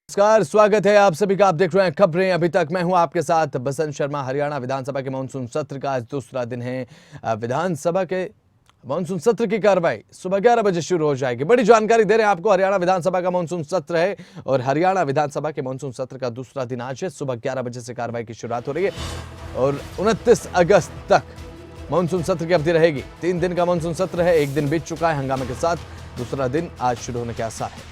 नमस्कार, स्वागत है आप सभी का। आप देख रहे हैं खबरें अभी तक। मैं हूं आपके साथ बसंत शर्मा। हरियाणा विधानसभा के मानसून सत्र का आज दूसरा दिन है। विधानसभा के मानसून सत्र की कार्रवाई सुबह 11 बजे शुरू हो जाएगी। बड़ी जानकारी दे रहे हैं आपको। हरियाणा विधानसभा का मानसून सत्र है और हरियाणा विधानसभा के मानसून सत्र का दूसरा दिन आज है। सुबह 11 बजे से कार्रवाई की शुरुआत हो रही है और 29 अगस्त तक मानसून सत्र की अवधि रहेगी। 3 दिन का मानसून सत्र है। एक दिन बीत चुका है हंगामे के साथ, दूसरा दिन आज शुरू होने के आसार है।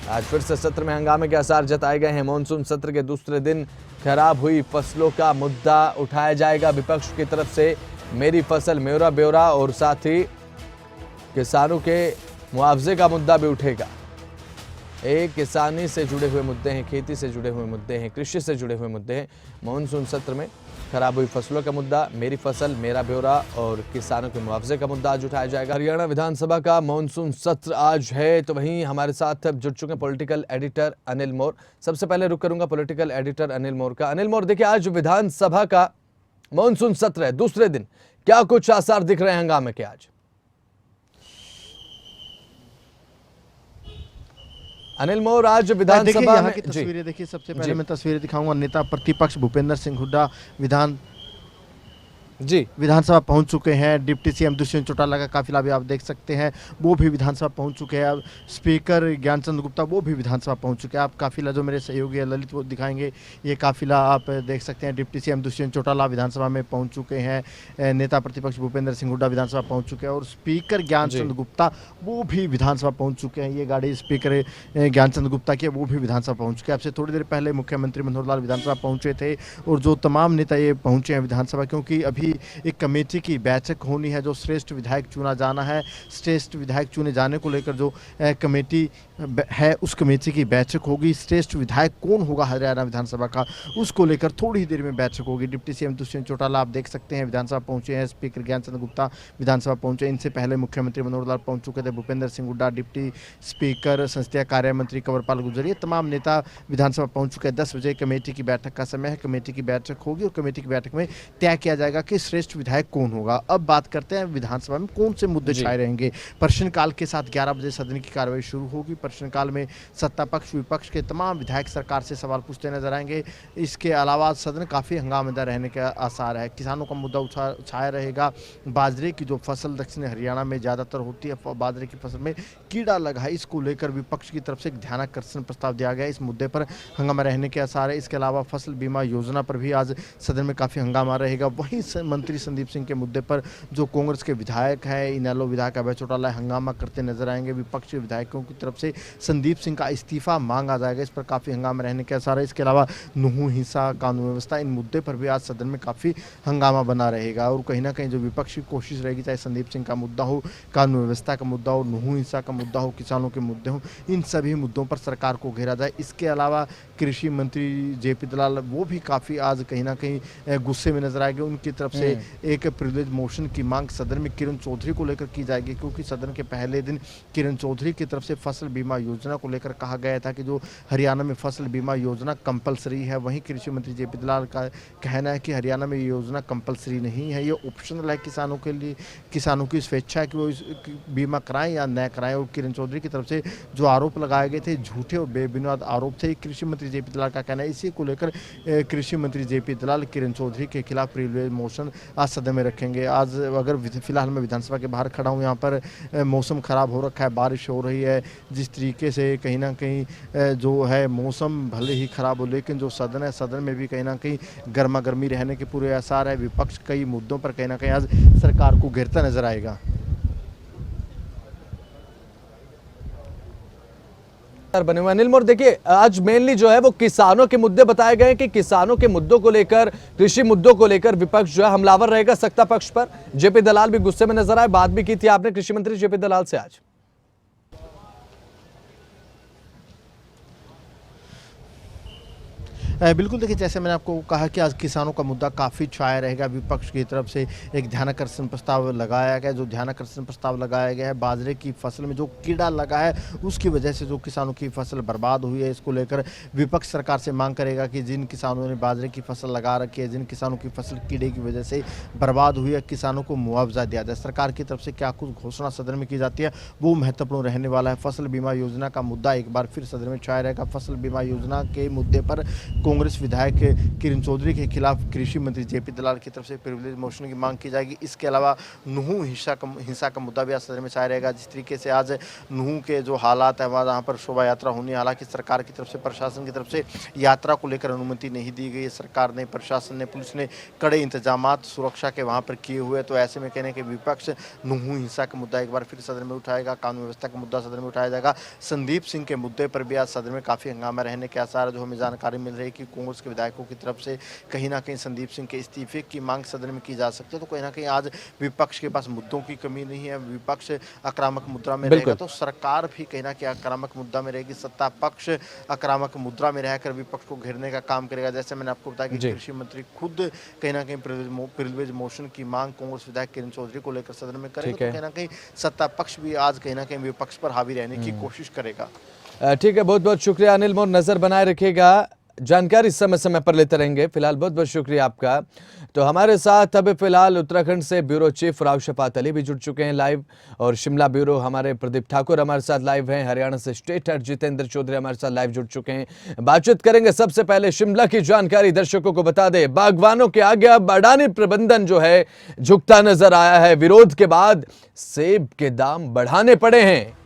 आज फिर से सत्र में हंगामे के आसार जताए गए हैं। मानसून सत्र के दूसरे दिन खराब हुई फसलों का मुद्दा उठाया जाएगा। विपक्ष की तरफ से मेरी फसल मेरा ब्यौरा और साथ ही किसानों के मुआवजे का मुद्दा भी उठेगा। किसानी से जुड़े हुए मुद्दे हैं, खेती से जुड़े हुए मुद्दे हैं, कृषि से जुड़े हुए मुद्दे हैं। मानसून सत्र में खराब हुई फसलों का मुद्दा, मेरी फसल मेरा ब्यौरा और किसानों के मुआवजे का मुद्दा आज उठाया जाएगा। हरियाणा विधानसभा का मानसून सत्र आज है, तो वहीं हमारे साथ जुड़ चुके पॉलिटिकल एडिटर अनिल मोर। सबसे पहले रुक करूंगा पॉलिटिकल एडिटर अनिल मोर का। अनिल मोर, देखिए आज विधानसभा का मानसून सत्र है, दूसरे दिन क्या कुछ आसार दिख रहे हैं हंगामे के आज? अनिल मोर, आज विधानसभा में की तस्वीरें देखिए। सबसे पहले मैं तस्वीरें दिखाऊंगा। नेता प्रतिपक्ष भूपेंद्र सिंह हुड्डा विधानसभा पहुंच चुके हैं। डिप्टी सीएम दुष्यंत चौटाला का काफिला भी आप देख सकते हैं, वो भी विधानसभा पहुंच चुके हैं। अब स्पीकर ज्ञानचंद गुप्ता वो भी विधानसभा पहुंच चुके हैं। आप काफिला जो मेरे सहयोगी है ललित वो दिखाएंगे, ये काफिला आप देख सकते हैं। डिप्टी सीएम दुष्यंत चौटाला विधानसभा में पहुंच चुके हैं। नेता प्रतिपक्ष भूपेंद्र सिंह हुड्डा विधानसभा पहुंच चुके हैं और स्पीकर ज्ञानचंद गुप्ता वो भी विधानसभा पहुंच चुके हैं। ये गाड़ी स्पीकर ज्ञानचंद गुप्ता की वो भी विधानसभा पहुंच चुके हैं। आपसे थोड़ी देर पहले मुख्यमंत्री मनोहर लाल विधानसभा पहुंचे थे और जो तमाम नेता ये पहुंचे हैं विधानसभा, क्योंकि अभी एक कमेटी की बैठक होनी है। जो श्रेष्ठ विधायक चुना जाना है, श्रेष्ठ विधायक चुने जाने को लेकर जो कमेटी है उस कमेटी की बैठक होगी। श्रेष्ठ विधायक कौन होगा हरियाणा विधानसभा का, उसको लेकर थोड़ी ही देर में बैठक होगी। डिप्टी सीएम दुष्यंत चौटाला आप देख सकते हैं विधानसभा पहुंचे हैं। स्पीकर ज्ञानचंद गुप्ता विधानसभा पहुंचे। इनसे पहले मुख्यमंत्री मनोहर लाल पहुंच चुके थे। भूपेंद्र सिंह हुड्डा, डिप्टी स्पीकर, संसदीय कार्य मंत्री कंवरपाल गुर्जर, ये तमाम नेता विधानसभा पहुंच चुके हैं। 10 बजे कमेटी की बैठक का समय है। कमेटी की बैठक होगी और कमेटी की बैठक में तय किया जाएगा कि श्रेष्ठ विधायक कौन होगा। अब बात करते हैं विधानसभा में कौन से मुद्दे छाए रहेंगे। प्रश्नकाल के साथ 11 बजे सदन की कार्रवाई शुरू होगी। प्रश्नकाल में सत्ता पक्ष विपक्ष के तमाम विधायक सरकार से सवाल पूछते नजर आएंगे। इसके अलावा सदन काफी हंगामेदार रहने के आसार है। किसानों का मुद्दा छाया रहेगा। बाजरे की जो फसल दक्षिण हरियाणा में ज्यादातर होती है, बाजरे की फसल में कीड़ा लगा है, इसको लेकर विपक्ष की तरफ से एक ध्यानाकर्षण प्रस्ताव दिया गया। इस मुद्दे पर हंगामा रहने के आसार है। इसके अलावा फसल बीमा योजना पर भी आज सदन में काफी हंगामा रहेगा। वहीं मंत्री संदीप सिंह के मुद्दे पर जो कांग्रेस के विधायक है, इनेलो विधायक अभय चौटाला हंगामा करते नजर आएंगे। विपक्ष के विधायकों की तरफ से संदीप सिंह का इस्तीफा मांगा जाएगा। इस पर काफी हंगामा रहने के आसार है। इसके अलावा नुहू हिंसा, कानून व्यवस्था, इन मुद्दे पर भी आज सदन में काफी हंगामा बना रहेगा और कहीं ना कहीं जो विपक्ष की कोशिश रहेगी, चाहे संदीप सिंह का मुद्दा हो, कानून व्यवस्था का मुद्दा हो, नुहू हिंसा का मुद्दा हो, किसानों के मुद्दे हो, इन सभी मुद्दों पर सरकार को घेरा जाए। इसके अलावा कृषि मंत्री जेपी दलाल वो भी काफी आज कहीं ना कहीं गुस्से में नजर आएंगे। उनकी तरफ से एक प्रिविलेज मोशन की मांग सदन में किरण चौधरी को लेकर की जाएगी, क्योंकि सदन के पहले दिन किरण चौधरी की तरफ से फसल बीमा योजना को लेकर कहा गया था कि जो हरियाणा में फसल बीमा योजना कंपलसरी है। वहीं कृषि मंत्री जेपी दलाल का कहना है कि हरियाणा में ये योजना कंपलसरी नहीं है, ये ऑप्शनल है किसानों के लिए। किसानों की स्वेच्छा है कि वो बीमा कराएं या न कराएं। और किरण चौधरी की तरफ से जो आरोप लगाए गए थे, झूठे और बेबुनियाद आरोप थे, कृषि मंत्री जेपी दलाल का कहना है। इसी को लेकर कृषि मंत्री जेपी दलाल किरण चौधरी के खिलाफ प्रिविलेज मोशन आज सदन में रखेंगे। आज अगर फिलहाल मैं विधानसभा के बाहर खड़ा हूँ, यहाँ पर मौसम खराब हो रखा है, बारिश हो रही है। जिस तरीके से कहीं ना कहीं जो है मौसम भले ही खराब हो, लेकिन जो सदन है, सदन में भी कहीं ना कहीं गर्मा गर्मी रहने के पूरे आसार है। विपक्ष कई मुद्दों पर कहीं ना कहीं आज सरकार को घेरता नजर आएगा। बने हुए अनिल मोर, देखिए आज मेनली जो है वो किसानों के मुद्दे बताए गए कि किसानों के मुद्दों को लेकर, कृषि मुद्दों को लेकर विपक्ष जो है हमलावर रहेगा सत्ता पक्ष पर। जेपी दलाल भी गुस्से में नजर आए। बात भी की थी आपने कृषि मंत्री जेपी दलाल से आज? बिल्कुल देखिए, जैसे मैंने आपको कहा कि आज किसानों का मुद्दा काफ़ी छाया रहेगा। विपक्ष की तरफ से एक ध्यानाकर्षण प्रस्ताव लगाया गया, जो ध्यानाकर्षण प्रस्ताव लगाया गया है बाजरे की फसल में जो कीड़ा लगा है उसकी वजह से जो किसानों की फसल बर्बाद हुई है, इसको लेकर विपक्ष सरकार से मांग करेगा कि जिन किसानों ने बाजरे की फसल लगा रखी है, जिन किसानों की फसल कीड़े की वजह से बर्बाद हुई है, किसानों को मुआवजा दिया जाए। सरकार की तरफ से क्या कुछ घोषणा सदन में की जाती है वो महत्वपूर्ण रहने वाला है। फसल बीमा योजना का मुद्दा एक बार फिर सदन में छाया रहेगा। फसल बीमा योजना के मुद्दे पर कांग्रेस विधायक किरण चौधरी के खिलाफ कृषि मंत्री जेपी दलाल की तरफ से प्रिविलेज मोशन की मांग की जाएगी। इसके अलावा नुहू हिंसा का मुद्दा भी आज सदन में छाया रहेगा। जिस तरीके से आज नुहू के जो हालात है वहाँ पर शोभा यात्रा होनी, हालांकि सरकार की तरफ से, प्रशासन की तरफ से यात्रा को लेकर अनुमति नहीं दी गई है। सरकार ने, प्रशासन ने, पुलिस ने कड़े इंतजाम सुरक्षा के वहाँ पर किए हुए। तो ऐसे में कहने के विपक्ष नुहू हिंसा का मुद्दा एक बार फिर सदन में उठाएगा। कानून व्यवस्था का मुद्दा सदन में उठाया जाएगा। संदीप सिंह के मुद्दे पर भी आज सदन में काफ़ी हंगामा रहने के आसार है। जो हमें जानकारी मिल रही है कि कांग्रेस के विधायकों की तरफ से कहीं ना कहीं संदीप सिंह के इस्तीफे की मांग सदन में की जा सकती है। तो कहीं ना कहीं आज विपक्ष के पास मुद्दों की कमी नहीं है। विपक्ष आक्रामक मुद्रा में रहेगा तो सरकार भी कहीं ना कहीं आक्रामक मुद्दा में रहेगी। सत्ता पक्ष आक्रामक मुद्रा में रहकर विपक्ष को घेरने का काम करेगा। जैसे मैंने आपको बताया कि कृषि मंत्री खुद कहीं ना कहीं प्रिविलेज मोशन की मांग कांग्रेस विधायक किरण चौधरी को लेकर सदन में करेगा। तो कहीं ना कहीं सत्ता पक्ष भी आज कहीं ना कहीं विपक्ष पर हावी रहने की कोशिश करेगा। ठीक है, बहुत बहुत शुक्रिया अनिल मोर, नजर बनाए रखिएगा, जानकारी समय समय पर लेते रहेंगे। फिलहाल बहुत बहुत शुक्रिया आपका। तो हमारे साथ अब फिलहाल उत्तराखंड से ब्यूरो चीफ राव शफात अली भी जुड़ चुके हैं लाइव, और शिमला ब्यूरो हमारे प्रदीप ठाकुर हमारे साथ लाइव हैं। हरियाणा से स्टेट हेड जितेंद्र चौधरी हमारे साथ लाइव जुड़ चुके हैं। बातचीत करेंगे। सबसे पहले शिमला की जानकारी दर्शकों को बता दें, बागवानों के आगे अब अडानी प्रबंधन जो है झुकता नजर आया है। विरोध के बाद सेब के दाम बढ़ाने पड़े हैं।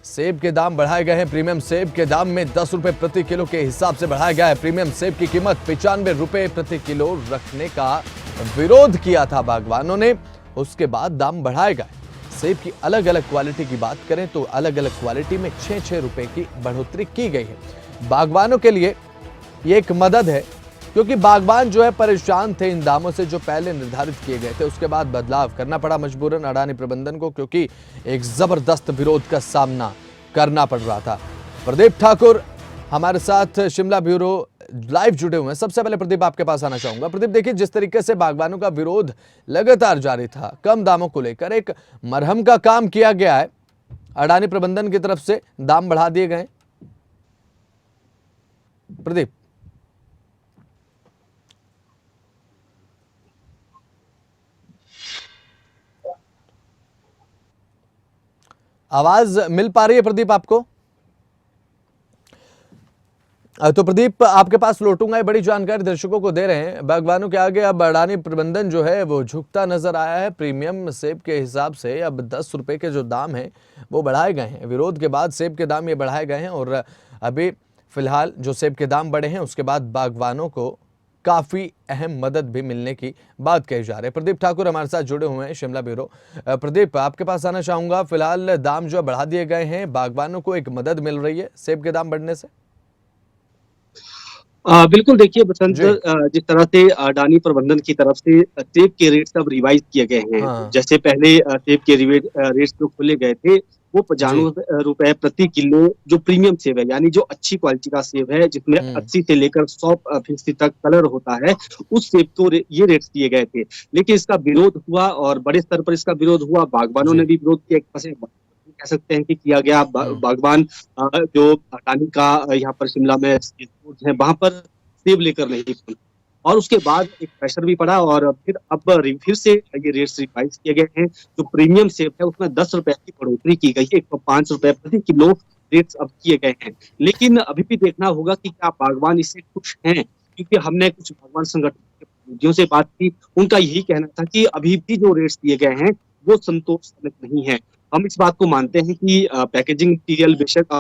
सेब के दाम बढ़ाए गए हैं। प्रीमियम सेब के दाम में 10 रुपए प्रति किलो के हिसाब से बढ़ाया गया है। प्रीमियम सेब की कीमत 95 रुपए प्रति किलो रखने का विरोध किया था बागवानों ने, उसके बाद दाम बढ़ाए गए। सेब की अलग अलग क्वालिटी की बात करें तो अलग अलग क्वालिटी में 6-6 रुपए की बढ़ोतरी की गई है। बागवानों के लिए ये एक मदद है, क्योंकि बागबान जो है परेशान थे इन दामों से जो पहले निर्धारित किए गए थे। उसके बाद बदलाव करना पड़ा मजबूरन अडानी प्रबंधन को, क्योंकि एक जबरदस्त विरोध का सामना करना पड़ रहा था। प्रदीप ठाकुर हमारे साथ शिमला ब्यूरो लाइव जुड़े हुए हैं। सबसे पहले प्रदीप आपके पास आना चाहूंगा। प्रदीप, देखिए जिस तरीके से बागबानों का विरोध लगातार जारी था, कम दामों को लेकर एक मरहम का काम किया गया है, अडानी प्रबंधन की तरफ से दाम बढ़ा दिए गए। प्रदीप, आवाज मिल पा रही है प्रदीप आपको? तो प्रदीप आपके पास लौटूंगा, बड़ी जानकारी दर्शकों को दे रहे हैं। बागवानों के आगे अब अडानी प्रबंधन जो है वो झुकता नजर आया है। प्रीमियम सेब के हिसाब से अब 10 रुपए के जो दाम हैं वो बढ़ाए गए हैं। विरोध के बाद सेब के दाम ये बढ़ाए गए हैं, और अभी फिलहाल जो सेब के दाम बढ़े हैं उसके बाद बागवानों को काफी अहम मदद भी मिलने की बात कही जा रही है। प्रदीप ठाकुर हमारे साथ जुड़े हुए हैं शिमला ब्यूरो। प्रदीप, आपके पास आना चाहूंगा। फिलहाल दाम जो बढ़ा दिए गए हैं, बागवानों को एक मदद मिल रही है सेब के दाम बढ़ने से? बिल्कुल, देखिए बसंत, जिस तरह से अडानी प्रबंधन की तरफ से सेब के रेट्स अब रिवाइज किए गए हैं। हाँ। जैसे पहले सेब के रेट्स जो खोले गए थे वो 95 रुपए प्रति किलो जो प्रीमियम सेब है, यानी जो अच्छी क्वालिटी का सेब है जिसमें 80 से लेकर 100% तक कलर होता है, उस सेब को ये रेट्स दिए गए थे। लेकिन इसका विरोध हुआ और बड़े स्तर पर इसका विरोध हुआ। बागबानों ने भी विरोध किया, कह सकते हैं कि किया गया। बागबान जो अडानी का यहाँ पर शिमला में है वहां पर सेब लेकर नहीं पहुंचे, और उसके बाद एक प्रेशर भी पड़ा और फिर अब फिर से ये रेट्स रिवाइज किए गए हैं। जो प्रीमियम सेब है उसमें 10 रुपए की बढ़ोतरी की गई है। 105 रुपए प्रति किलो रेट्स अब किए गए हैं। लेकिन अभी भी देखना होगा कि क्या बागवान इससे खुश हैं, क्योंकि हमने कुछ बागवान संगठन के प्रतिनिधियों से बात की, उनका यही कहना था कि अभी भी जो रेट्स दिए गए हैं वो संतोषजनक नहीं है। हम इस बात को मानते हैं कि पैकेजिंग मटीरियल बेशक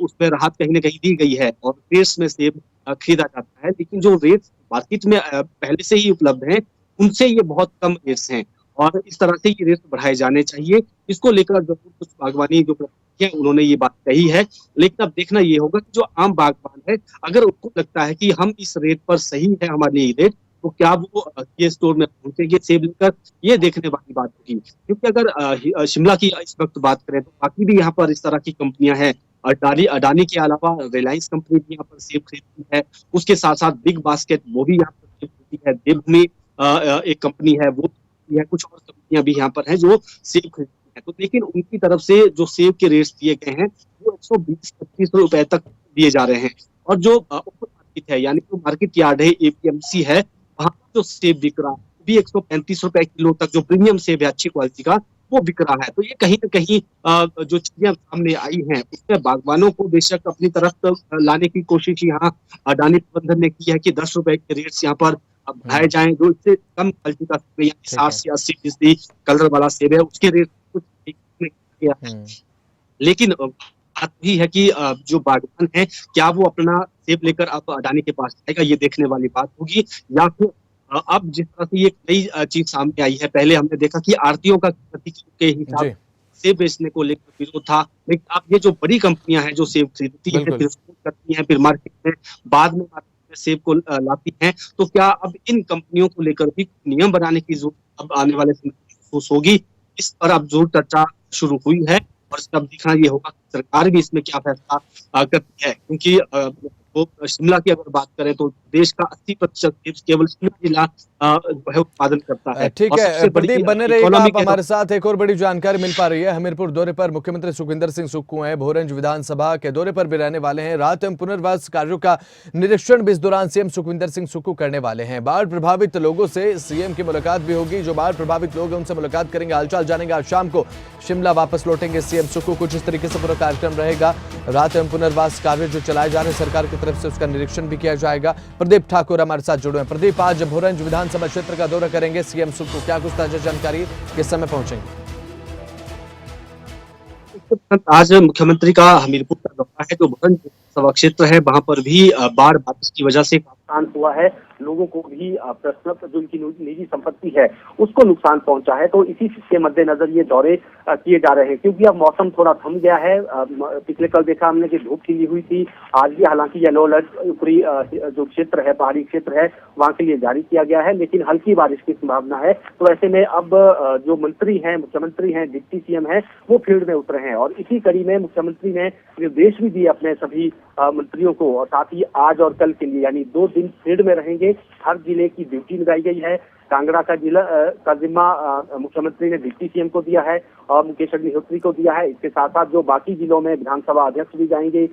उसमें राहत कहीं न कहीं दी गई है और रेट्स में सेब खरीदा जाता है, लेकिन जो रेट्स मार्केट में पहले से ही उपलब्ध हैं उनसे ये बहुत कम रेट्स हैं, और इस तरह से ये रेट्स बढ़ाए जाने चाहिए। इसको लेकर जो कुछ बागवानी जो प्रतिनिधि हैं उन्होंने ये बात कही है। लेकिन अब देखना ये होगा कि जो आम बागवान है, अगर उनको लगता है कि हम इस रेट पर सही है हमारे लिए रेट, तो क्या वो ये स्टोर में पहुंचेंगे सेब लेकर, ये देखने वाली बात होगी। क्योंकि अगर शिमला की इस वक्त बात करें तो बाकी भी यहाँ पर इस तरह की कंपनियां हैं अडानी अडानी के अलावा रिलायंस कंपनी भी यहाँ पर सेब खरीदती है। उसके साथ साथ बिग बास्केट वो भी यहाँ पर सेब खरीदती है। देवभूमि एक कंपनी है वो खरीदती है। कुछ और कंपनियां भी यहाँ पर हैं जो सेब खरीदती है। तो लेकिन उनकी तरफ से जो सेब के रेट्स दिए गए हैं वो 120-25 रुपए तक दिए जा रहे हैं। और जो ओपन मार्केट है यानी जो मार्केट यार्ड है, एपीएमसी है, वहां पर जो सेब बिक रहा है वो भी 135 रुपए किलो तक जो प्रीमियम सेब है अच्छी क्वालिटी का वो बिक रहा है। तो ये कहीं ना कहीं जो चीजें सामने आई हैं उसमें बागवानों को बेशक अपनी तरफ लाने की कोशिश यहाँ अडानी प्रबंधन ने की है कि 10 रुपए के रेट्स यहाँ पर बढ़ाए जाएं। जो इससे कम क्वालिटी का सेब है यानी ठीक है। 60 से 80% कलर वाला सेब है उसके रेट कुछ ठीक किया गया है। लेकिन बात भी है कि जो बागवान है क्या वो अपना सेब लेकर अब अडानी के पास जाएगा, ये देखने वाली बात होगी। या फिर अब जिस तरह से ये नई चीज सामने आई है, पहले हमने देखा कि आड़तियों का प्रति किलो के हिसाब जी सेब बेचने को लेकर विरोध था, लेकिन अब ये जो बड़ी कंपनियां हैं जो सेब खरीदती हैं, बिल्कुल। फिर स्टोर करती हैं, फिर मार्केट में बाद में मार्केट में सेब को लाती हैं, तो क्या अब इन कंपनियों को लेकर भी नियम बनाने की जरूरत अब आने वाले समय में महसूस होगी? इस पर अब जरूर चर्चा शुरू हुई है और इसका अब दिखना ये होगा कि सरकार भी इसमें क्या फैसला करती है। क्योंकि वो शिमला की अगर बात करें तो देश का 80% सेब केवल शिमला जिला जो है उत्पादन करता है। ठीक और है सबसे बड़ी प्रदीप, बने रहिएगा इकोनॉमी आप हमारे साथ। एक और बड़ी जानकारी मिल पा रही है, हमीरपुर दौरे पर मुख्यमंत्री सुखविंदर सिंह सुक्खू हैं, भोरंज विधानसभा के दौरे पर भी रहने वाले हैं। राहत एवं पुनर्वास कार्यों का निरीक्षण भी इस दौरान सीएम सुखविंदर सिंह सुक्खू करने वाले हैं। बाढ़ प्रभावित लोगों से सीएम की मुलाकात भी होगी। जो बाढ़ प्रभावित लोग हैं उनसे मुलाकात करेंगे, हालचाल जानेंगे। आज शाम को शिमला वापस लौटेंगे सीएम सुक्खू। कुछ इस तरीके से पूरा कार्यक्रम रहेगा। राहत एवं पुनर्वास कार्य जो चलाए जा रहे हैं सरकार की तरफ से उसका निरीक्षण भी किया जाएगा। प्रदीप ठाकुर हमारे साथ जुड़े हैं। प्रदीप, आज भोरंज विधानसभा क्षेत्र का दौरा करेंगे सीएम सुक्खू, क्या कुछ ताजा जानकारी, किस समय पहुंचेंगे? आज मुख्यमंत्री का हमीरपुर का दौरा है। जो भोरंज विधानसभा क्षेत्र है वहां पर भी बाढ़ बारिश की वजह से नुकसान हुआ है। लोगों को भी प्रश्न जो उनकी निजी संपत्ति है उसको नुकसान पहुंचा है। तो इसी के मद्देनजर ये दौरे किए जा रहे हैं, क्योंकि अब मौसम थोड़ा थम गया है। पिछले कल देखा हमने कि धूप खिली हुई थी। आज भी हालांकि येलो अलर्ट ऊपरी जो क्षेत्र है, पहाड़ी क्षेत्र है, वहां के लिए जारी किया गया है, लेकिन हल्की बारिश की संभावना है। तो ऐसे में अब जो मंत्री हैं, मुख्यमंत्री हैं, डिप्टी सीएम हैं, वो फील्ड में उतरे हैं। और इसी कड़ी में मुख्यमंत्री ने निर्देश भी दिए अपने सभी मंत्रियों को, और साथ ही आज और कल के लिए यानी 2 दिन फील्ड में रहेंगे। हर जिले की ड्यूटी लगाई गई है। कांगड़ा का जिला का जिम्मा मुख्यमंत्री ने डिप्टी सीएम को दिया है और मुकेश अग्निहोत्री को दिया है। इसके साथ साथ जो बाकी जिलों में विधानसभा अध्यक्ष भी जाएंगे,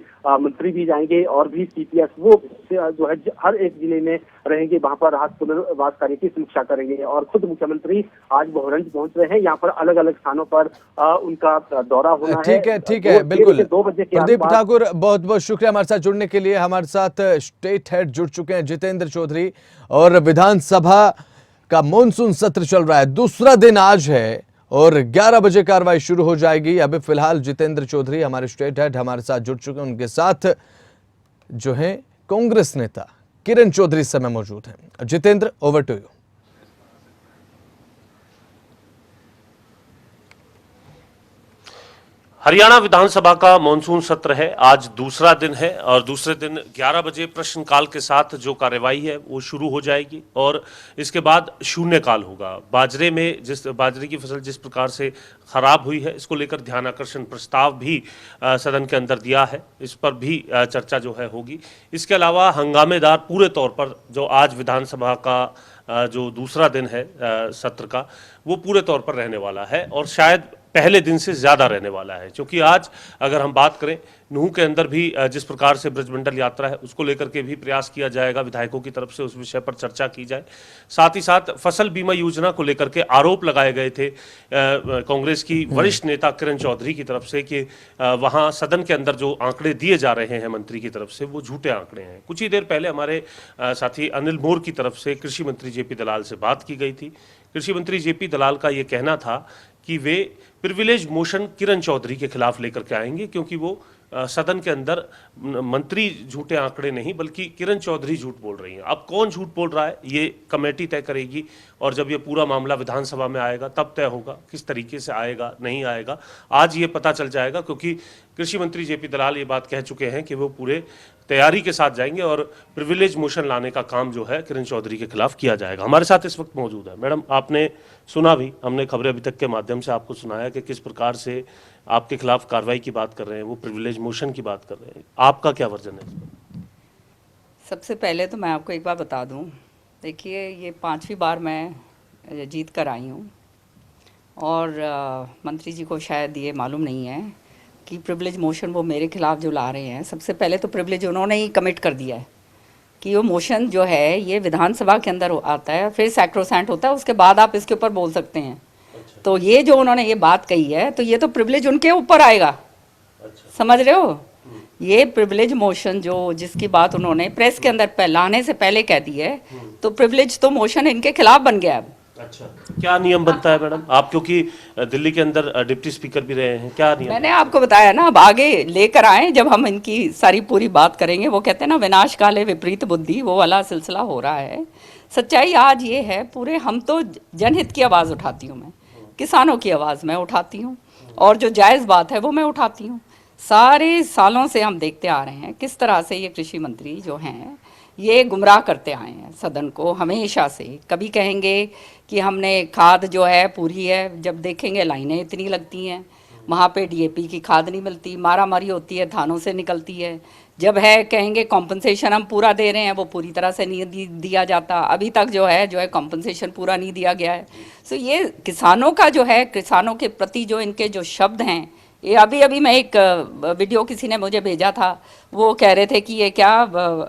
मंत्री भी जाएंगे और भी सीपीएस वो जो है हर एक जिले में रहेंगे, वहां पर राहत पुनर्वास कार्य की समीक्षा करेंगे। और खुद मुख्यमंत्री आज भोरंज पहुंच रहे हैं। यहाँ पर अलग अलग स्थानों पर उनका दौरा होना है। ठीक है, बिल्कुल। 2 बजे के प्रदीप ठाकुर, बहुत बहुत शुक्रिया हमारे साथ जुड़ने के लिए। हमारे साथ स्टेट हेड जुड़ चुके हैं जितेंद्र चौधरी। और विधानसभा का मॉनसून सत्र चल रहा है, दूसरा दिन आज है और 11 बजे कार्रवाई शुरू हो जाएगी। अभी फिलहाल जितेंद्र चौधरी हमारे स्टेट हेड हमारे साथ जुड़ चुके हैं। उनके साथ जो है कांग्रेस नेता किरण चौधरी इस समय मौजूद हैं। Jitendra, over to you. Haryana विधानसभा का मॉनसून सत्र है, आज दूसरा दिन है और दूसरे दिन 11 बजे प्रश्नकाल के साथ जो कार्यवाही है वो शुरू हो जाएगी और इसके बाद शून्यकाल होगा। बाजरे की फसल जिस प्रकार से खराब हुई है, इसको लेकर ध्यान आकर्षण प्रस्ताव भी सदन के अंदर दिया है, इस पर भी चर्चा जो है होगी। इसके अलावा हंगामेदार पूरे तौर पर जो आज विधानसभा का जो दूसरा दिन है सत्र का, वो पूरे तौर पर रहने वाला है और शायद पहले दिन से ज़्यादा रहने वाला है। क्योंकि आज अगर हम बात करें नूह के अंदर भी जिस प्रकार से ब्रजमंडल यात्रा है उसको लेकर के भी प्रयास किया जाएगा, विधायकों की तरफ से उस विषय पर चर्चा की जाए। साथ ही साथ फसल बीमा योजना को लेकर के आरोप लगाए गए थे कांग्रेस की वरिष्ठ नेता किरण चौधरी की तरफ से कि वहाँ सदन के अंदर जो आंकड़े दिए जा रहे हैं मंत्री की तरफ से वो झूठे आंकड़े हैं। कुछ ही देर पहले हमारे साथी अनिल मोर की तरफ से कृषि मंत्री जेपी दलाल से बात की गई थी। कृषि मंत्री जेपी दलाल का ये कहना था कि वे प्रिविलेज मोशन किरण चौधरी के खिलाफ लेकर के आएंगे, क्योंकि वो सदन के अंदर मंत्री झूठे आंकड़े नहीं बल्कि किरण चौधरी झूठ बोल रही हैं। अब कौन झूठ बोल रहा है ये कमेटी तय करेगी और जब ये पूरा मामला विधानसभा में आएगा तब तय होगा किस तरीके से आएगा नहीं आएगा। आज ये पता चल जाएगा, क्योंकि कृषि मंत्री जेपी दलाल ये बात कह चुके हैं कि वो पूरे तैयारी के साथ जाएंगे और प्रिविलेज मोशन लाने का काम जो है किरण चौधरी के खिलाफ किया जाएगा। हमारे साथ इस वक्त मौजूद है मैडम, आपने सुना भी, हमने खबरें अभी तक के माध्यम से आपको सुनाया कि किस प्रकार से आपके खिलाफ कार्रवाई की बात कर रहे हैं, वो प्रिविलेज मोशन की बात कर रहे हैं, आपका क्या वर्जन है? सबसे पहले तो मैं आपको एक बात बता दूं, देखिए ये 5वीं बार मैं जीत कर आई हूं और मंत्री जी को शायद ये मालूम नहीं है कि प्रिविलेज मोशन वो मेरे खिलाफ जो ला रहे हैं, सबसे पहले तो प्रिविलेज उन्होंने ही कमिट कर दिया है कि वो मोशन जो है ये विधानसभा के अंदर आता है, फिर सैक्रोसेंट होता है, उसके बाद आप इसके ऊपर बोल सकते हैं। अच्छा। तो ये जो उन्होंने ये बात कही है तो ये तो प्रिविलेज उनके ऊपर आएगा। अच्छा। समझ रहे हो? ये प्रिविलेज मोशन जो जिसकी बात उन्होंने प्रेस के अंदर लाने से पहले कह दी है, तो प्रिविलेज तो मोशन इनके खिलाफ बन गया अब। अच्छा, क्या नियम बनता है मैडम? आप क्योंकि दिल्ली के अंदर डिप्टी स्पीकर भी रहे हैं, क्या नियम? मैंने आपको बताया ना, अब आगे लेकर आए जब हम इनकी सारी पूरी बात करेंगे। वो कहते हैं ना विनाश काले विपरीत बुद्धि, वो वाला सिलसिला हो रहा है। सच्चाई आज ये है, पूरे हम तो जनहित की आवाज़ उठाती हूँ, मैं किसानों की आवाज़ मैं उठाती हूँ और जो जायज़ बात है वो मैं उठाती हूँ। सारे सालों से हम देखते आ रहे हैं किस तरह से ये कृषि मंत्री जो हैं ये गुमराह करते आए हैं सदन को हमेशा से। कभी कहेंगे कि हमने खाद जो है पूरी है, जब देखेंगे लाइनें इतनी लगती हैं, वहाँ पे डीएपी की खाद नहीं मिलती, मारामारी होती है, थानों से निकलती है। जब है कहेंगे कॉम्पनसेशन हम पूरा दे रहे हैं, वो पूरी तरह से नहीं दिया जाता। अभी तक जो है कॉम्पनसेशन पूरा नहीं दिया गया है। सो ये किसानों का जो है, किसानों के प्रति जो इनके जो शब्द हैं, ये अभी मैं एक वीडियो किसी ने मुझे भेजा था, वो कह रहे थे कि ये क्या,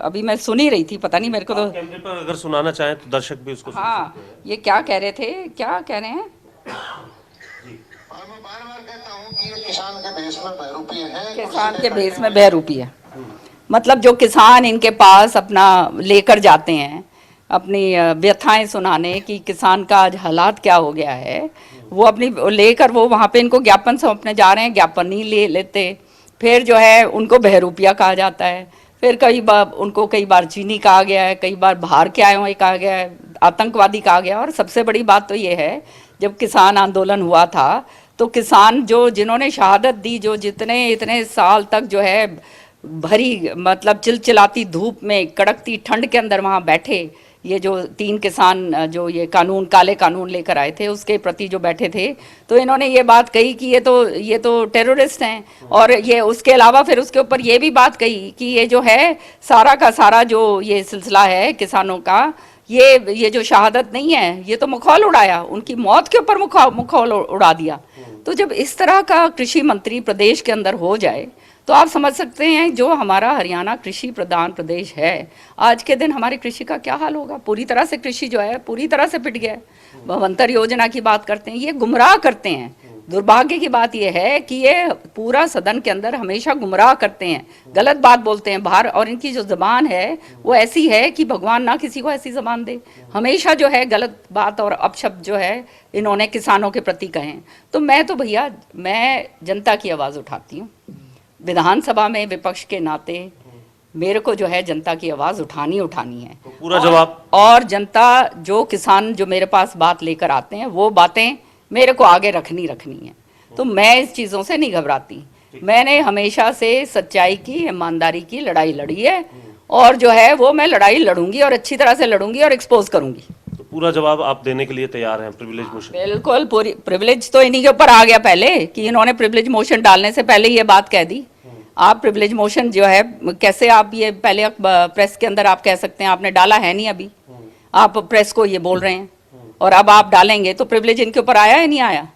अभी मैं सुन ही रही थी, पता नहीं मेरे को तो कैमरे पर अगर सुनाना चाहें तो दर्शक भी उसको सुन सकते हैं। ये क्या कह रहे थे, क्या कह रहे हैं? मैं बार-बार कहता हूं कि ये किसान के भेष में बहरूपी है। किसान के भेष में बहरूपी है, मतलब जो किसान इनके पास अपना लेकर जाते हैं अपनी व्यथाएं सुनाने कि किसान का आज हालात क्या हो गया है, वो अपनी लेकर वो वहाँ पे इनको ज्ञापन सौंपने जा रहे हैं, ज्ञापन नहीं ले लेते। फिर जो है उनको बहरूपिया कहा जाता है। फिर कई बार चीनी कहा गया है, कई बार बाहर के आए हुए कहा गया है, आतंकवादी कहा गया। और सबसे बड़ी बात तो ये है, जब किसान आंदोलन हुआ था तो किसान जो जिन्होंने शहादत दी, जो इतने साल तक जो है भरी मतलब चिलचिलाती धूप में कड़कती ठंड के अंदर वहाँ बैठे, ये जो 3 किसान जो ये काले कानून लेकर आए थे उसके प्रति जो बैठे थे, तो इन्होंने ये बात कही कि ये तो टेररिस्ट हैं। और ये उसके अलावा फिर उसके ऊपर ये भी बात कही कि ये जो है सारा का सारा जो ये सिलसिला है किसानों का, ये जो शहादत नहीं है, ये तो मखौल उड़ाया, उनकी मौत के ऊपर मखौल उड़ा दिया। तो जब इस तरह का कृषि मंत्री प्रदेश के अंदर हो जाए तो आप समझ सकते हैं जो हमारा हरियाणा कृषि प्रधान प्रदेश है, आज के दिन हमारी कृषि का क्या हाल होगा। पूरी तरह से कृषि जो है पूरी तरह से पिट गया है। भवंतर योजना की बात करते हैं, ये गुमराह करते हैं। दुर्भाग्य की बात यह है कि ये पूरा सदन के अंदर हमेशा गुमराह करते हैं, गलत बात बोलते हैं बाहर, और इनकी जो ज़बान है वो ऐसी है कि भगवान ना किसी को ऐसी ज़बान दे। हमेशा जो है गलत बात और अपशब्द जो है इन्होंने किसानों के प्रति कहें। तो मैं तो भैया मैं जनता की आवाज़ उठाती हूँ, विधानसभा में विपक्ष के नाते मेरे को जो है जनता की आवाज़ उठानी है। तो पूरा जवाब और जनता जो किसान जो मेरे पास बात लेकर आते हैं वो बातें मेरे को आगे रखनी है। तो मैं इस चीज़ों से नहीं घबराती। मैंने हमेशा से सच्चाई की, ईमानदारी की लड़ाई लड़ी है और जो है वो मैं लड़ाई लड़ूंगी और अच्छी तरह से लड़ूंगी और एक्सपोज करूंगी। तो पूरा जवाब आप देने के लिए तैयार हैं प्रिविलेज मोशन? बिल्कुल, पूरी प्रिविलेज तो इन्हीं के ऊपर आ गया पहले कि इन्होंने प्रिविलेज मोशन डालने से पहले ये बात कह दी। आप प्रिविलेज मोशन जो है कैसे आप ये पहले प्रेस के अंदर आप कह सकते हैं, आपने डाला है नहीं, अभी आप प्रेस को ये बोल रहे हैं और अब आप डालेंगे तो प्रिविलेज इनके ऊपर आया या नहीं आया?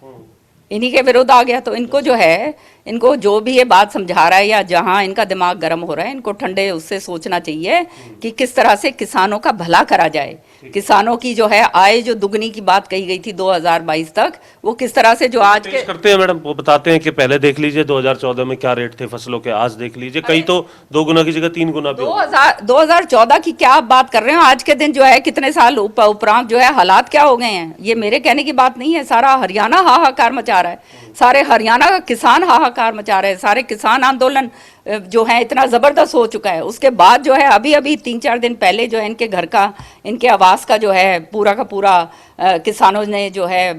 इन्हीं के विरुद्ध आ गया। तो इनको जो है, इनको जो भी ये बात समझा रहा है या जहां इनका दिमाग गर्म हो रहा है, इनको ठंडे उससे सोचना चाहिए कि किस तरह से किसानों का भला करा जाए। किसानों की जो है आय जो दुगनी की बात कही गई थी 2022 तक, वो किस तरह से जो आज के करते हैं मैडम, वो बताते हैं कि पहले देख लीजिए 2014 में क्या रेट थे फसलों के, आज देख लीजिए कई तो 2 गुना की जगह 3 गुना भी। 2014 की क्या आप बात कर रहे हो? आज के दिन जो है कितने साल उपरांत जो है हालात क्या हो गए हैं, ये मेरे कहने की बात नहीं है। सारा हरियाणा हाहाकार मचा रहा है, सारे हरियाणा का किसान हाहाकार मचा रहे हैं, सारे किसान आंदोलन जो है इतना ज़बरदस्त हो चुका है। उसके बाद जो है अभी 3-4 दिन पहले जो है इनके घर का, इनके आवास का जो है पूरा का पूरा किसानों ने जो है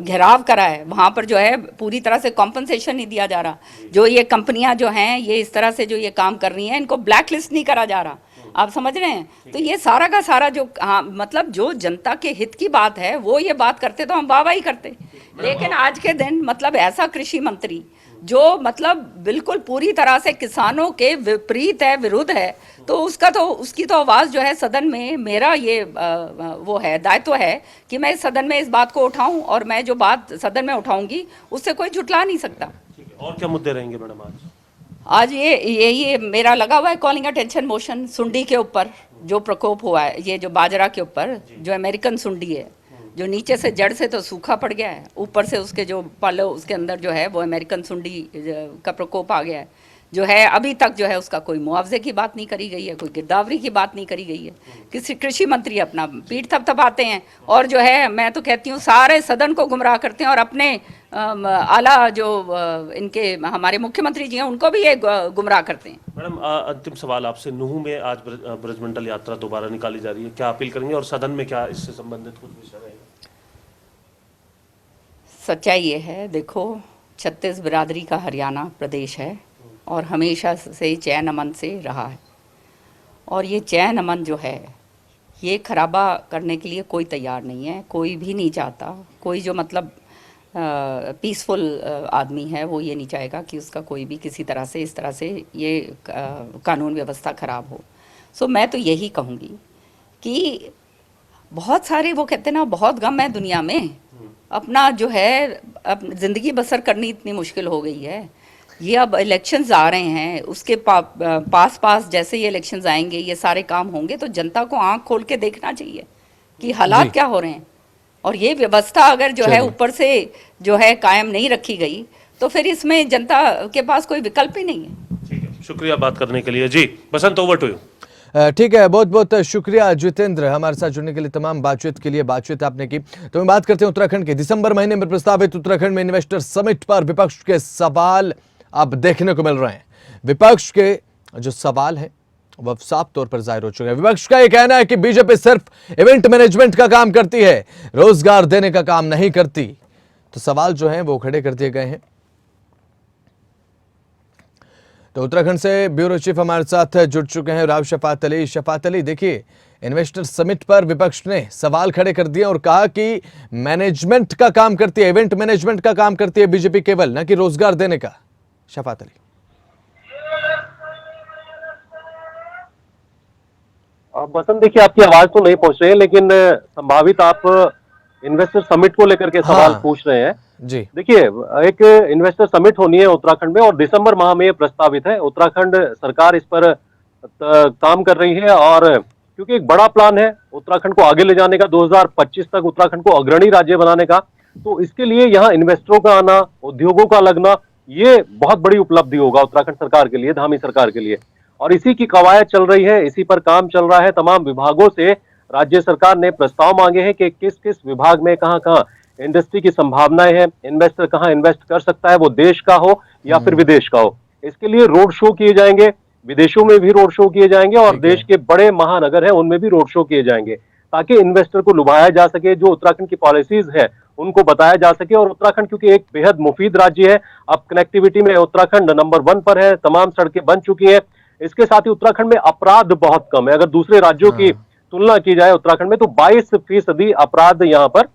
घेराव करा है। वहाँ पर जो है पूरी तरह से कॉम्पनसेशन नहीं दिया जा रहा। जो ये कंपनियां जो हैं ये इस तरह से जो ये काम कर रही हैं, इनको ब्लैक लिस्ट नहीं करा जा रहा। आप समझ रहे हैं? तो ये सारा का सारा जो मतलब जो जनता के हित की बात है वो ये बात करते तो हम वाहवाही करते। लेकिन आज के दिन मतलब ऐसा कृषि मंत्री जो मतलब बिल्कुल पूरी तरह से किसानों के विपरीत है, विरुद्ध है, तो उसकी तो आवाज़ जो है सदन में, मेरा ये वो है, दायित्व है कि मैं सदन में इस बात को उठाऊं, और मैं जो बात सदन में उठाऊंगी उससे कोई झुठला नहीं सकता। ठीक है, और क्या मुद्दे रहेंगे मैडम आज? आज ये मेरा लगा हुआ है कॉलिंग अटेंशन मोशन, सुंडी के ऊपर जो प्रकोप हुआ है, ये जो बाजरा के ऊपर जो अमेरिकन सुंडी है, जो नीचे से जड़ से तो सूखा पड़ गया है, ऊपर से उसके जो पल उसके अंदर जो है वो अमेरिकन सुंडी का प्रकोप आ गया है, जो है अभी तक जो है उसका कोई मुआवजे की बात नहीं करी गई है, कोई गिरदावरी की बात नहीं करी गई है। किसी कृषि मंत्री अपना पीठ थपथपाते हैं और जो है मैं तो कहती हूँ सारे सदन को गुमराह करते हैं, और अपने आला जो इनके हमारे मुख्यमंत्री जी हैं उनको भी ये गुमराह करते हैं। मैडम, अंतिम सवाल आपसे, नूह में आज ब्रजमंडल यात्रा दोबारा निकाली जा रही है, क्या अपील करेंगे और सदन में क्या इससे संबंधित कुछ विषय रहेगा? सच्चाई ये है, देखो, छत्तीस बिरादरी का हरियाणा प्रदेश है और हमेशा से चैन अमन से रहा है, और ये चैन अमन जो है ये खराबा करने के लिए कोई तैयार नहीं है, कोई भी नहीं चाहता। कोई जो मतलब पीसफुल आदमी है वो ये नहीं चाहेगा कि उसका कोई भी किसी तरह से इस तरह से ये कानून व्यवस्था खराब हो। सो मैं तो यही कहूँगी कि बहुत सारे वो कहते हैं ना, बहुत गम है दुनिया में, अपना जो है ज़िंदगी बसर करनी इतनी मुश्किल हो गई है। ये अब इलेक्शंस आ रहे हैं, उसके पास जैसे ये इलेक्शंस आएंगे ये सारे काम होंगे, तो जनता को आंख खोल के देखना चाहिए कि हालात क्या हो रहे हैं, और ये व्यवस्था अगर जो है ऊपर से जो है कायम नहीं रखी गई तो फिर इसमें जनता के पास कोई विकल्प ही नहीं है। ठीक है, शुक्रिया बात करने के लिए। जी बसंत, ओवर टू यू। ठीक है, बहुत बहुत शुक्रिया जितेंद्र हमारे साथ जुड़ने के लिए, तमाम बातचीत के लिए बातचीत आपने की। तो हम बात करते हैं उत्तराखंड की। दिसंबर महीने में प्रस्तावित उत्तराखंड में इन्वेस्टर समिट पर विपक्ष के सवाल अब देखने को मिल रहे हैं। विपक्ष के जो सवाल हैं वह साफ तौर पर जाहिर हो चुके हैं। विपक्ष का यह कहना है कि बीजेपी सिर्फ इवेंट मैनेजमेंट का काम करती है, रोजगार देने का काम नहीं करती। तो सवाल जो हैं वो खड़े कर दिए गए हैं। तो उत्तराखंड से ब्यूरो चीफ हमारे साथ जुड़ चुके हैं राव शफात अली। शफात अली, देखिए, इन्वेस्टर समिट पर विपक्ष ने सवाल खड़े कर दिए और कहा कि मैनेजमेंट का काम करती है, इवेंट मैनेजमेंट का काम करती है बीजेपी केवल, न कि रोजगार देने का। शफात अली। बसंत, देखिए, आपकी आवाज तो नहीं पहुंच रही है, लेकिन संभावित आप इन्वेस्टर समिट को लेकर के सवाल पूछ रहे हैं। जी देखिए, एक इन्वेस्टर समिट होनी है उत्तराखंड में और दिसंबर माह में ये प्रस्तावित है। उत्तराखंड सरकार इस पर काम कर रही है, और क्योंकि एक बड़ा प्लान है उत्तराखंड को आगे ले जाने का, 2025 तक उत्तराखंड को अग्रणी राज्य बनाने का, तो इसके लिए यहाँ इन्वेस्टरों का आना, उद्योगों का लगना, ये बहुत बड़ी उपलब्धि होगा उत्तराखंड सरकार के लिए, धामी सरकार के लिए। और इसी की कवायद चल रही है, इसी पर काम चल रहा है। तमाम विभागों से राज्य सरकार ने प्रस्ताव मांगे हैं कि किस किस विभाग में कहां कहां इंडस्ट्री की संभावनाएं हैं, इन्वेस्टर कहां इन्वेस्ट कर सकता है, वो देश का हो या फिर विदेश का हो। इसके लिए रोड शो किए जाएंगे, विदेशों में भी रोड शो किए जाएंगे और देश के बड़े महानगर हैं उनमें भी रोड शो किए जाएंगे, ताकि इन्वेस्टर को लुभाया जा सके, जो उत्तराखंड की पॉलिसीज है उनको बताया जा सके। और उत्तराखंड क्योंकि एक बेहद मुफीद राज्य है, अब कनेक्टिविटी में उत्तराखंड नंबर 1 पर है, तमाम सड़कें बन चुकी हैं। इसके साथ ही उत्तराखंड में अपराध बहुत कम है। अगर दूसरे राज्यों की तुलना की जाए उत्तराखंड में, तो 22% अपराध यहाँ पर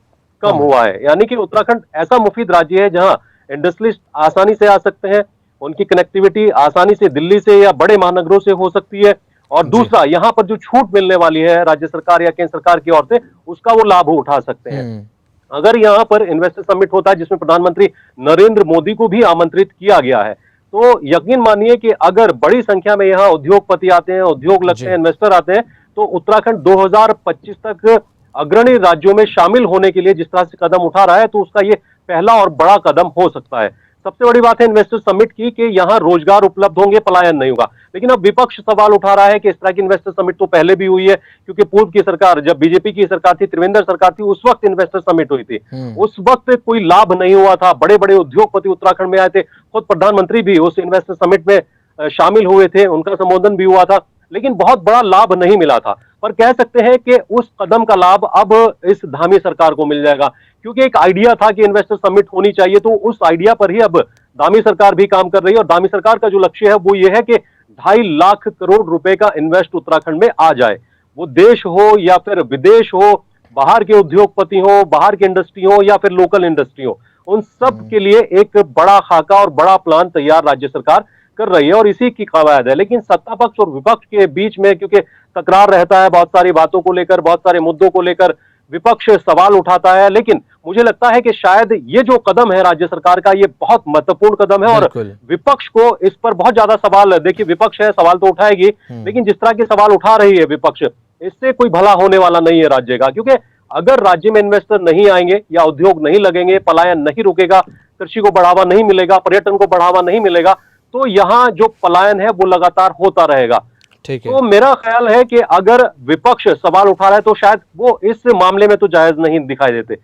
कम हुआ है। यानी कि उत्तराखंड ऐसा मुफीद राज्य है जहां इंडस्ट्रियलिस्ट आसानी से आ सकते हैं, उनकी कनेक्टिविटी आसानी से दिल्ली से या बड़े महानगरों से हो सकती है। और दूसरा, यहाँ पर जो छूट मिलने वाली है राज्य सरकार या केंद्र सरकार की ओर से, उसका वो लाभ उठा सकते हैं। अगर यहाँ पर इन्वेस्टर समिट होता है जिसमें प्रधानमंत्री नरेंद्र मोदी को भी आमंत्रित किया गया है, तो यकीन मानिए कि अगर बड़ी संख्या में यहाँ उद्योगपति आते हैं, उद्योग लगते हैं, इन्वेस्टर आते हैं, तो उत्तराखंड 2025 तक अग्रणी राज्यों में शामिल होने के लिए जिस तरह से कदम उठा रहा है, तो उसका ये पहला और बड़ा कदम हो सकता है। सबसे बड़ी बात है इन्वेस्टर समिट की कि यहाँ रोजगार उपलब्ध होंगे, पलायन नहीं होगा। लेकिन अब विपक्ष सवाल उठा रहा है कि इस तरह की इन्वेस्टर समिट तो पहले भी हुई है, क्योंकि पूर्व की सरकार, जब बीजेपी की सरकार थी, त्रिवेंद्र सरकार थी, उस वक्त इन्वेस्टर समिट हुई थी। उस वक्त कोई लाभ नहीं हुआ था, बड़े बड़े उद्योगपति उत्तराखंड में आए थे, खुद प्रधानमंत्री भी उस इन्वेस्टर समिट में शामिल हुए थे, उनका संबोधन भी हुआ था, लेकिन बहुत बड़ा लाभ नहीं मिला था। पर कह सकते हैं कि उस कदम का लाभ अब इस धामी सरकार को मिल जाएगा, क्योंकि एक आइडिया था कि इन्वेस्टर समिट होनी चाहिए, तो उस आइडिया पर ही अब धामी सरकार भी काम कर रही है। और धामी सरकार का जो लक्ष्य है वो ये है कि 2.5 लाख करोड़ रुपए का इन्वेस्ट उत्तराखंड में आ जाए। वो देश हो या फिर विदेश हो, बाहर के उद्योगपति हो, बाहर की इंडस्ट्री हो या फिर लोकल इंडस्ट्री हो, उन सब के लिए एक बड़ा खाका और बड़ा प्लान तैयार राज्य सरकार कर रही है और इसी की कवायद है। लेकिन सत्ता पक्ष और विपक्ष के बीच में क्योंकि तकरार रहता है, बहुत सारी बातों को लेकर, बहुत सारे मुद्दों को लेकर विपक्ष सवाल उठाता है, लेकिन मुझे लगता है कि शायद ये जो कदम है राज्य सरकार का, ये बहुत महत्वपूर्ण कदम है और बिल्कुल। विपक्ष को इस पर बहुत ज्यादा सवाल, देखिए विपक्ष है, सवाल तो उठाएगी, लेकिन जिस तरह के सवाल उठा रही है विपक्ष, इससे कोई भला होने वाला नहीं है राज्य का। क्योंकि अगर राज्य में इन्वेस्टर नहीं आएंगे या उद्योग नहीं लगेंगे, पलायन नहीं रुकेगा, कृषि को बढ़ावा नहीं मिलेगा, पर्यटन को बढ़ावा नहीं मिलेगा, तो यहाँ जो पलायन है वो लगातार होता रहेगा। ठीक है। तो मेरा ख्याल है कि अगर विपक्ष सवाल उठा रहा है तो शायद वो इस मामले में तो जायज नहीं दिखाई देते,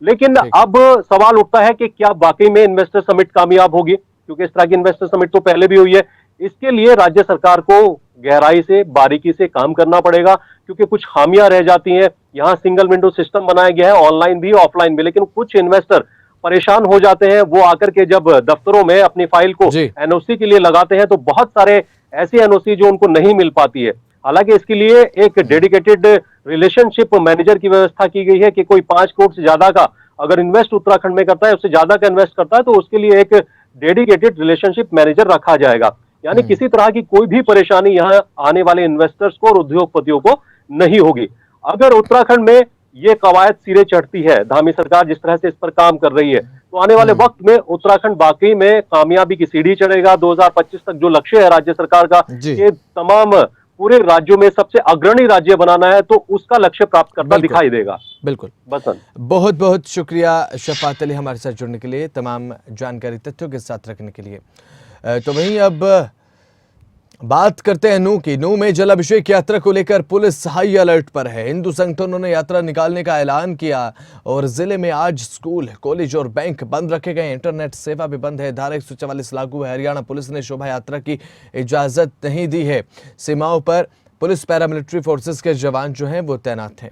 लेकिन अब सवाल उठता है कि क्या वाकई में इन्वेस्टर समिट कामयाब होगी, क्योंकि इस तरह की इन्वेस्टर समिट तो पहले भी हुई है। इसके लिए राज्य सरकार को गहराई से, बारीकी से काम करना पड़ेगा, क्योंकि कुछ खामियां रह जाती हैं। यहाँ सिंगल विंडो सिस्टम बनाया गया है, ऑनलाइन भी ऑफलाइन भी, लेकिन कुछ इन्वेस्टर परेशान हो जाते हैं। वो आकर के जब दफ्तरों में अपनी फाइल को एनओसी के लिए लगाते हैं तो बहुत सारे ऐसी एनओसी जो उनको नहीं मिल पाती है। हालांकि इसके लिए एक डेडिकेटेड रिलेशनशिप मैनेजर की व्यवस्था की गई है कि कोई 5 करोड़ से ज्यादा का अगर इन्वेस्ट उत्तराखंड में करता है, उससे ज्यादा का इन्वेस्ट करता है, तो उसके लिए एक डेडिकेटेड रिलेशनशिप मैनेजर रखा जाएगा। यानी किसी तरह की कोई भी परेशानी यहाँ आने वाले इन्वेस्टर्स को और उद्योगपतियों को नहीं होगी। अगर उत्तराखंड में ये कवायद सिरे चढ़ती है, धामी सरकार जिस तरह से इस पर काम कर रही है, तो आने वाले वक्त में उत्तराखंड वाकई में कामयाबी की सीढ़ी चढ़ेगा। 2025 तक जो लक्ष्य है राज्य सरकार का, ये तमाम पूरे राज्यों में सबसे अग्रणी राज्य बनाना है, तो उसका लक्ष्य प्राप्त करता दिखाई देगा। बिल्कुल। बसंत, बहुत बहुत शुक्रिया शफात अली हमारे साथ जुड़ने के लिए, तमाम जानकारी तथ्यों के साथ रखने के लिए। तो वहीं अब बात करते हैं नूह की। नूह में जलाभिषेक यात्रा को लेकर पुलिस हाई अलर्ट पर है। हिंदू संगठनों ने यात्रा निकालने का ऐलान किया और जिले में आज स्कूल, कॉलेज और बैंक बंद रखे गए। इंटरनेट सेवा भी बंद है। धारा 144 लागू है। हरियाणा पुलिस ने शोभा यात्रा की इजाजत नहीं दी है। सीमाओं पर पुलिस, पैरामिलिट्री फोर्सेस के जवान जो हैं वो तैनात हैं।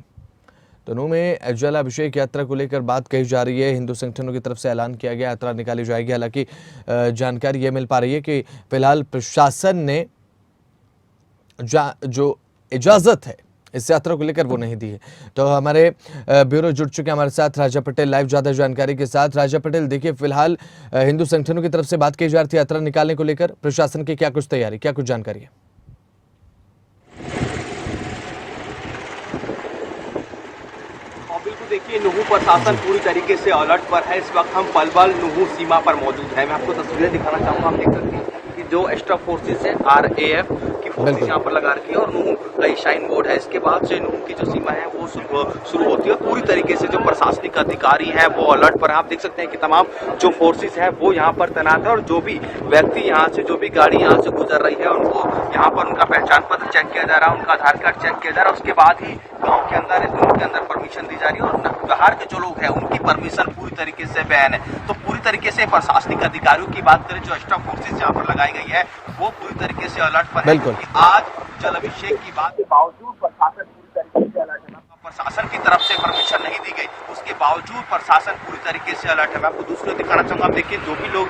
तो नूह में जलाभिषेक यात्रा को लेकर बात कही जा रही है। हिंदू संगठनों की तरफ से ऐलान किया गया, यात्रा निकाली जाएगी। हालांकि जानकारी ये मिल पा रही है कि फिलहाल प्रशासन ने जो इजाजत है इस यात्रा को लेकर वो नहीं दी है। तो हमारे ब्यूरो जुड़ चुके हैं हमारे साथ राजा पटेल लाइव ज्यादा जानकारी के साथ। राजा पटेल, देखिए फिलहाल हिंदू संगठनों की तरफ से बात की जा रही थी यात्रा निकालने को लेकर, प्रशासन की क्या कुछ तैयारी, क्या कुछ जानकारी है? बिल्कुल, देखिए नुहू प्रशासन पूरी तरीके से अलर्ट पर है। इस वक्त हम पलवल नुहू सीमा पर मौजूद हैं। मैं आपको तस्वीरें दिखाना चाहूंगा। आप देख सकते हैं कि जो एक्स्ट्रा फोर्सेस है, RAF की फोर्सेस यहाँ पर लगा रखी है और नुहू का ही शाइन बोर्ड है। इसके बाद से नुहू की जो सीमा है वो शुरू होती है। पूरी तरीके से जो प्रशासनिक अधिकारी हैं वो अलर्ट पर है। आप देख सकते हैं कि तमाम जो फोर्सेस है वो यहाँ पर तैनात है और जो भी व्यक्ति यहाँ से, जो भी गाड़ी यहाँ से गुजर रही है, उनको यहाँ पर उनका पहचान पत्र चेक किया जा रहा है, उनका आधार कार्ड चेक किया जा रहा है। उसके बाद ही गाँव के अंदर परमिशन दी जा रही है और बाहर के जो लोग हैं उनकी परमिशन पूरी तरीके से बैन है। तो पूरी तरीके से प्रशासनिक अधिकारियों की बात करें, जो एक्स्ट्रा फोर्सेस यहाँ पर लगाई गई है वो पूरी तरीके से अलर्ट पर है। क्योंकि आज जलाभिषेक की बात के बावजूद प्रशासन पूरी तरीके से अलर्ट है। प्रशासन की तरफ से परमिशन नहीं दी गई, उसके बावजूद प्रशासन पूरी तरीके से अलर्ट है। मैं आपको दूसरा दिखाना चाहूंगा। आप देखिए, जो भी लोग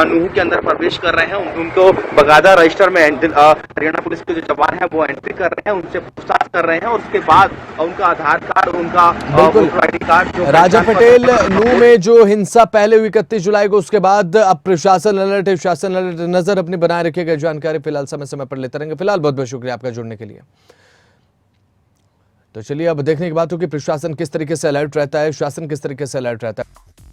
नुहू के अंदर प्रवेश कर रहे हैं उनको बकायदा रजिस्टर में हरियाणा पुलिस के जो जवान है वो एंट्री कर रहे हैं, उनसे पूछताछ कर रहे हैं और उसके बाद उनका आधार कार्ड, उनका वोटर ID कार्ड। राजा पटेल, नूह में जो हिंसा पहले हुई 31 जुलाई को, उसके बाद अब प्रशासन अलर्ट है, शासन अलर्ट, नजर अपनी बनाए रखिएगा। जानकारी फिलहाल समय समय पर लेते रहेंगे। फिलहाल बहुत बहुत शुक्रिया आपका जुड़ने के लिए। तो चलिए अब देखने की बात हो कि प्रशासन किस तरीके से अलर्ट रहता है, शासन किस तरीके से अलर्ट रहता है।